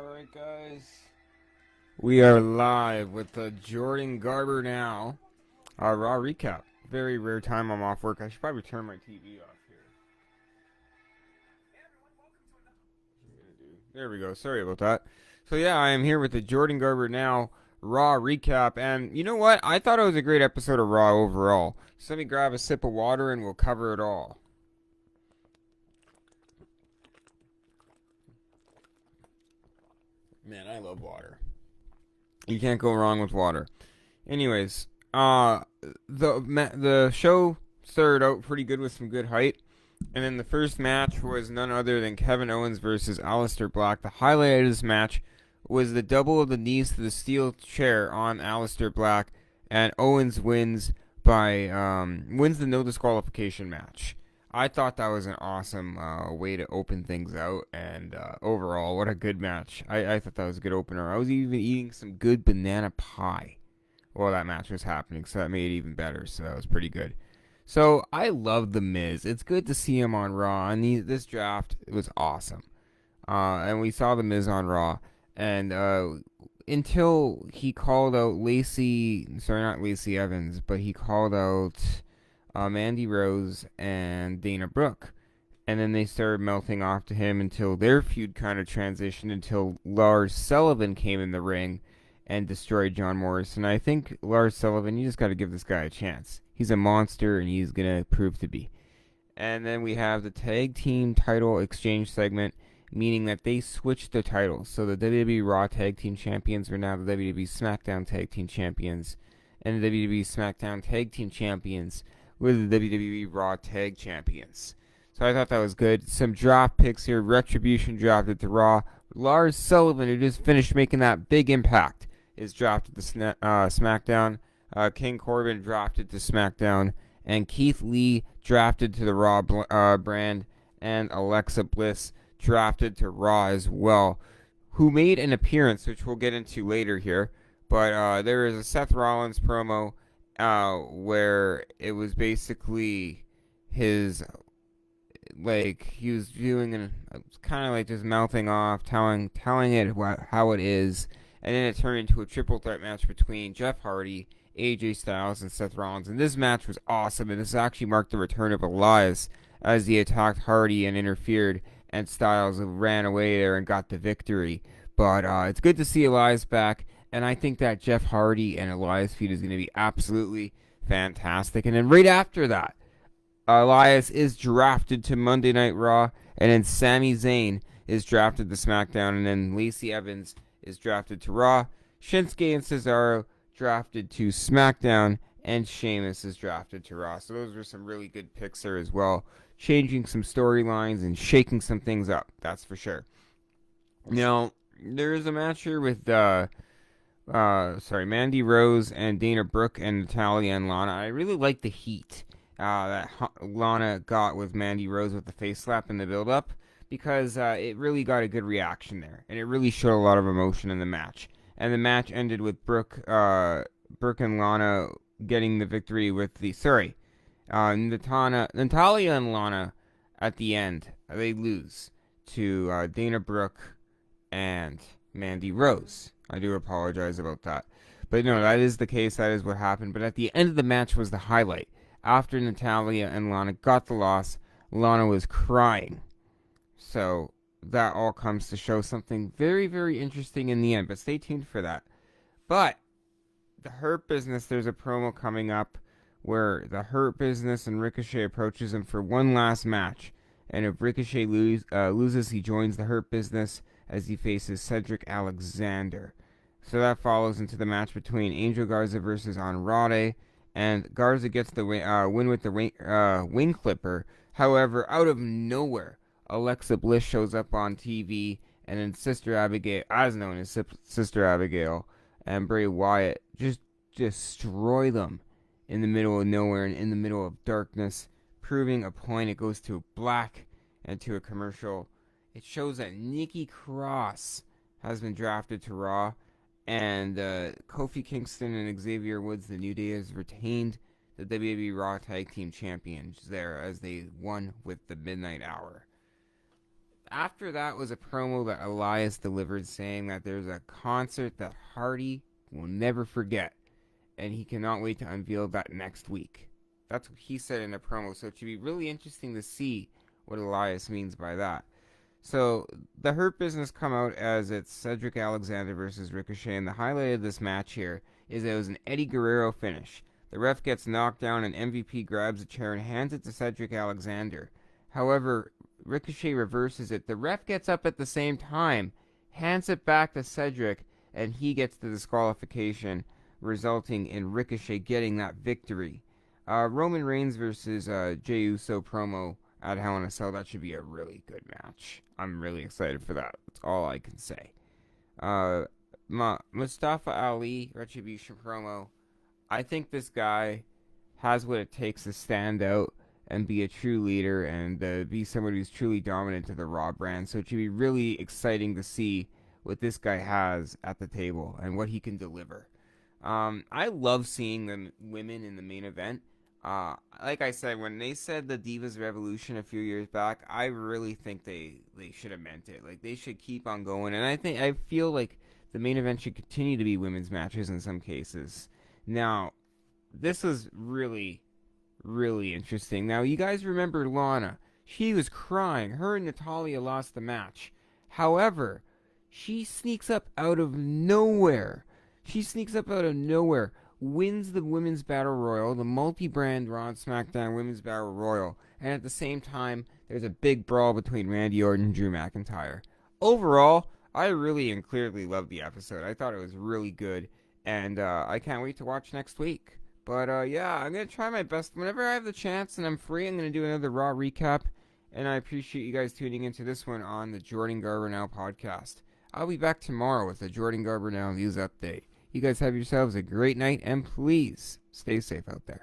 Alright, guys. We are live with the Jordan Garber Now Raw recap. Very rare time I'm off work. I should probably turn my TV off here. There we go. Sorry about that. So, yeah, I am here with the Jordan Garber Now Raw recap. And you know what? I thought it was a great episode of Raw overall. So, let me grab a sip of water and we'll cover it all. Man, I love water. You can't go wrong with water. Anyways, the show started out pretty good with some good height, and then the first match was none other than Kevin Owens versus Aleister Black. The highlight of this match was the double of the knees to the steel chair on Aleister Black, and Owens wins the no disqualification match. I thought that was an awesome way to open things out, and overall, what a good match. I thought that was a good opener. I was even eating some good banana pie while that match was happening, so that made it even better, so that was pretty good. So, I love The Miz. It's good to see him on Raw, and this draft was awesome. And we saw The Miz on Raw, and until he called out not Lacey Evans, but he called out Mandy Rose and Dana Brooke. And then they started melting off to him until their feud kind of transitioned until Lars Sullivan came in the ring and destroyed John Morrison. I think Lars Sullivan, you just got to give this guy a chance. He's a monster and he's going to prove to be. And then we have the tag team title exchange segment, meaning that they switched the titles. So the WWE Raw Tag Team Champions are now the WWE SmackDown Tag Team Champions. And the WWE SmackDown Tag Team Champions were the WWE Raw Tag Champions. So I thought that was good. Some draft picks here. Retribution drafted to Raw. Lars Sullivan, who just finished making that big impact, is drafted to SmackDown. King Corbin drafted to SmackDown. And Keith Lee drafted to the Raw brand. And Alexa Bliss drafted to Raw as well, who made an appearance, which we'll get into later here. But there is a Seth Rollins promo where it was basically his, like, he was doing kind of like just mouthing off, telling it how it is, and then it turned into a triple threat match between Jeff Hardy, AJ Styles, and Seth Rollins. And this match was awesome, and this actually marked the return of Elias as he attacked Hardy and interfered, and Styles ran away there and got the victory. But it's good to see Elias back. And I think that Jeff Hardy and Elias feud is going to be absolutely fantastic. And then right after that, Elias is drafted to Monday Night Raw. And then Sami Zayn is drafted to SmackDown. And then Lacey Evans is drafted to Raw. Shinsuke and Cesaro drafted to SmackDown. And Sheamus is drafted to Raw. So those were some really good picks there as well. Changing some storylines and shaking some things up. That's for sure. Now, there is a match here with Mandy Rose and Dana Brooke and Natalya and Lana. I really like the heat that Lana got with Mandy Rose with the face slap in the build-up, because it really got a good reaction there, and it really showed a lot of emotion in the match. And the match ended with Brooke and Lana getting the victory with Natalya and Lana at the end. They lose to Dana Brooke and Mandy Rose. I do apologize about that. But no, that is the case. That is what happened. But at the end of the match was the highlight. After Natalya and Lana got the loss, Lana was crying. So that all comes to show something very, very interesting in the end. But stay tuned for that. But the Hurt Business, there's a promo coming up where the Hurt Business and Ricochet approaches him for one last match. And if Ricochet loses, he joins the Hurt Business as he faces Cedric Alexander. So that follows into the match between Angel Garza versus Andrade, and Garza gets the win with the wing clipper. However, out of nowhere, Alexa Bliss shows up on TV, and then Sister Abigail, as known as Sister Abigail, and Bray Wyatt just destroy them in the middle of nowhere and in the middle of darkness, proving a point. It goes to black and to a commercial. It shows that Nikki Cross has been drafted to Raw, and Kofi Kingston and Xavier Woods, the New Day, has retained the WWE Raw Tag Team Champions there as they won with the Midnight Hour. after that was a promo that Elias delivered saying that there's a concert that Hardy will never forget, and he cannot wait to unveil that next week. That's what he said in the promo, so it should be really interesting to see what Elias means by that. So, the Hurt Business come out as it's Cedric Alexander versus Ricochet, and the highlight of this match here is that it was an Eddie Guerrero finish. The ref gets knocked down, and MVP grabs a chair and hands it to Cedric Alexander. However, Ricochet reverses it. The ref gets up at the same time, hands it back to Cedric, and he gets the disqualification, resulting in Ricochet getting that victory. Roman Reigns versus Jey Uso promo at Hell in a Cell. That should be a really good match. I'm really excited for that. That's all I can say. Mustafa Ali Retribution promo. I think this guy has what it takes to stand out and be a true leader and be somebody who's truly dominant to the Raw brand. So it should be really exciting to see what this guy has at the table and what he can deliver. I love seeing the women in the main event. Like I said, when they said the Divas Revolution a few years back, I really think they should have meant it. Like, they should keep on going. And I feel like the main event should continue to be women's matches in some cases. Now, this was really, really interesting. Now, you guys remember Lana. She was crying. Her and Natalya lost the match. However, she sneaks up out of nowhere. Wins the Women's Battle Royal, the multi-brand Raw and SmackDown Women's Battle Royal, and at the same time, there's a big brawl between Randy Orton and Drew McIntyre. Overall, I really and clearly loved the episode. I thought it was really good, and I can't wait to watch next week. But yeah, I'm going to try my best. Whenever I have the chance and I'm free, I'm going to do another Raw recap, and I appreciate you guys tuning into this one on the Jordan Garber Now Podcast. I'll be back tomorrow with a Jordan Garber Now News Update. You guys have yourselves a great night, and please stay safe out there.